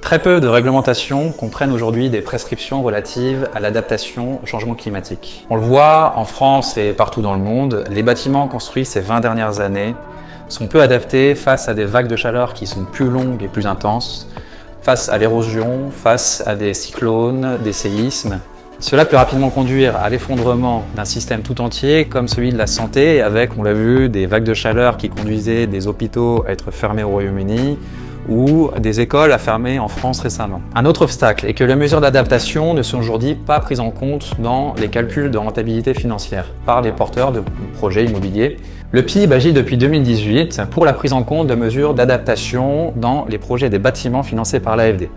Très peu de réglementations comprennent aujourd'hui des prescriptions relatives à l'adaptation au changement climatique. On le voit en France et partout dans le monde, les bâtiments construits ces 20 dernières années sont peu adaptés face à des vagues de chaleur qui sont plus longues et plus intenses, face à l'érosion, face à des cyclones, des séismes. Cela peut rapidement conduire à l'effondrement d'un système tout entier comme celui de la santé avec, on l'a vu, des vagues de chaleur qui conduisaient des hôpitaux à être fermés au Royaume-Uni ou des écoles à fermer en France récemment. Un autre obstacle est que les mesures d'adaptation ne sont aujourd'hui pas prises en compte dans les calculs de rentabilité financière par les porteurs de projets immobiliers. Le PIB agit depuis 2018 pour la prise en compte de mesures d'adaptation dans les projets des bâtiments financés par l'AFD.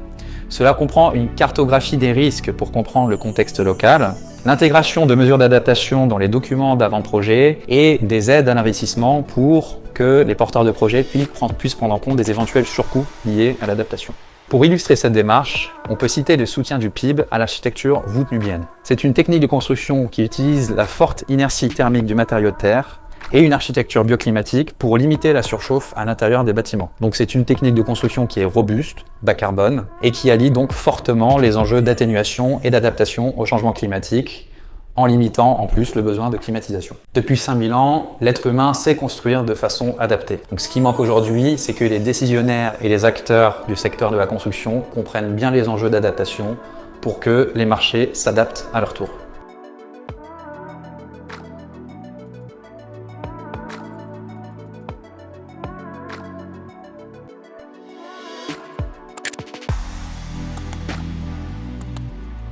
Cela comprend une cartographie des risques pour comprendre le contexte local, l'intégration de mesures d'adaptation dans les documents d'avant-projet et des aides à l'investissement pour que les porteurs de projets puissent prendre en compte des éventuels surcoûts liés à l'adaptation. Pour illustrer cette démarche, on peut citer le soutien du PIB à l'architecture voûte nubienne. C'est une technique de construction qui utilise la forte inertie thermique du matériau de terre et une architecture bioclimatique pour limiter la surchauffe à l'intérieur des bâtiments. Donc c'est une technique de construction qui est robuste, bas carbone, et qui allie donc fortement les enjeux d'atténuation et d'adaptation au changement climatique, en limitant en plus le besoin de climatisation. Depuis 5000 ans, l'être humain sait construire de façon adaptée. Donc ce qui manque aujourd'hui, c'est que les décisionnaires et les acteurs du secteur de la construction comprennent bien les enjeux d'adaptation pour que les marchés s'adaptent à leur tour.